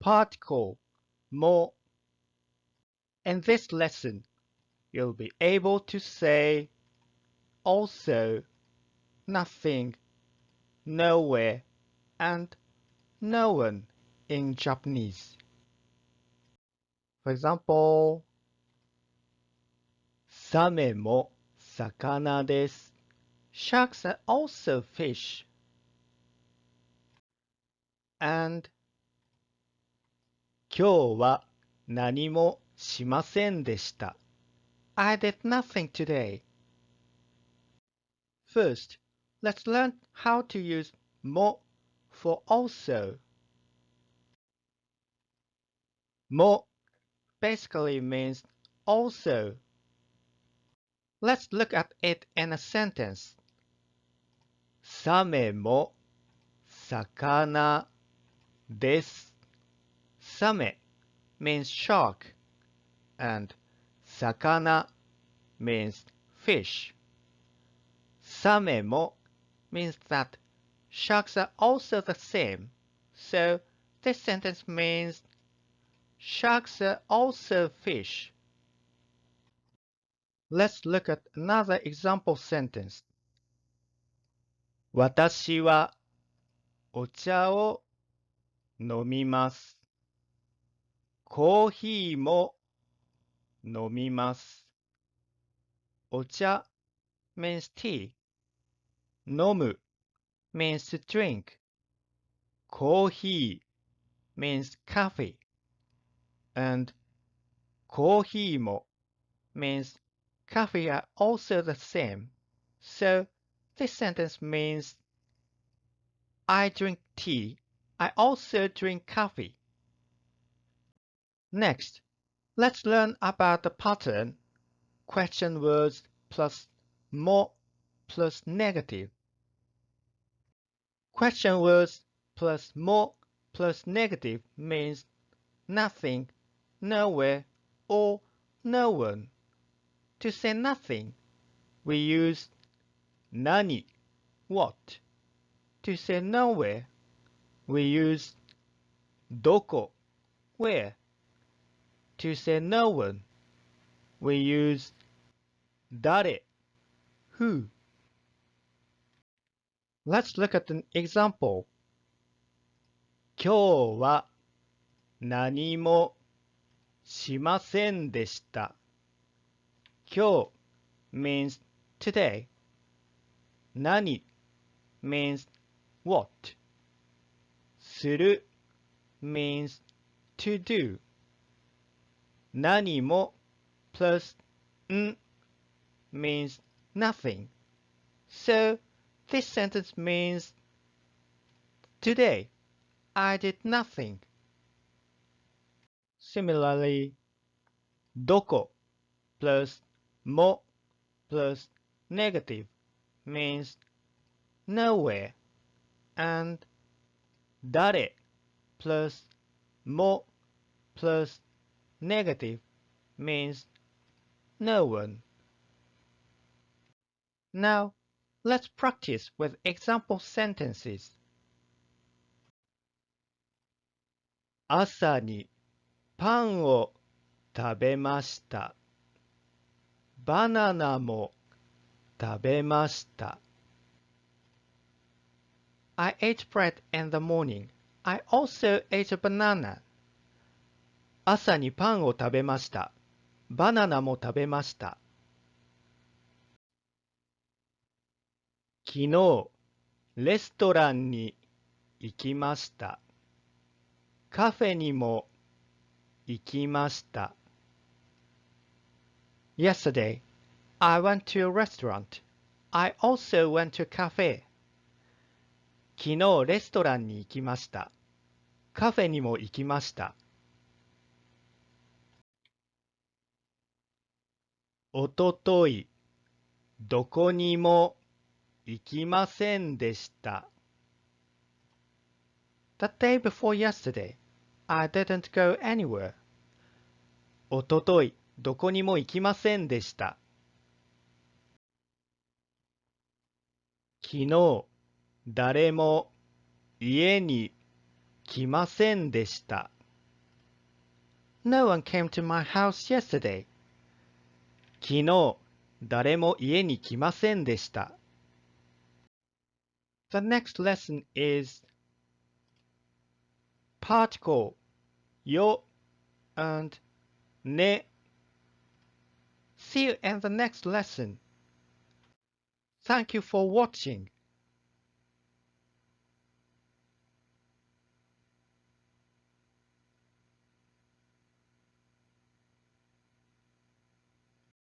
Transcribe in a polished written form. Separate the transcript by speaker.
Speaker 1: particle も. In this lesson, you'll be able to say also, nothing, nowhere, and no one in Japanese. For example, サメも魚です. Sharks are also fish. And 今日は何もしませんでした. I did nothing today. First, let's learn how to use も for also. も basically means also. Let's look at it in a sentence. サメも魚です. サメ means shark and 魚 means fish. サメも means that sharks are also the same. So this sentence means sharks are also fish. Let's look at another example sentence. 私はお茶を飲みます。コーヒーも飲みます。お茶 means tea. 飲む means to drink. コーヒー means coffee. And コーヒーも means coffee are also the same. So this sentence means I drink tea. I also drink coffee. Next, let's learn about the pattern question words plus も plus negative. Question words plus も plus negative means nothing, nowhere, or no one. To say nothing, we use 何 what. To say nowhere, we use どこ where. To say no one, we use 誰 who. Let's look at an example. 今日は何もしませんでした。今日 means today. 何 means what. する means to do. 何も plus ん means nothing. So this sentence means today I did nothing. Similarly, どこ plus も plus negative means nowhere, and 誰 plus も plus negative means no one. Now, let's practice with example sentences. 朝にパンを食べました。バナナも食べました。I ate bread in the morning. I also ate a banana. 朝にパンを食べました。バナナも食べました。昨日、レストランに行きました。カフェにも行きました。Yesterday, I went to a restaurant. I also went to a cafe. 昨日レストランに行きました。カフェにも行きました。おととい、どこにも行きませんでした。The day before yesterday, I didn't go anywhere. おととい、どこにも行きませんでした。昨日、誰も家に来ませんでした。No one came to my house yesterday. 昨日、誰も家に来ませんでした。The next lesson is particle よ and ね。See you in the next lesson. Thank you for watching.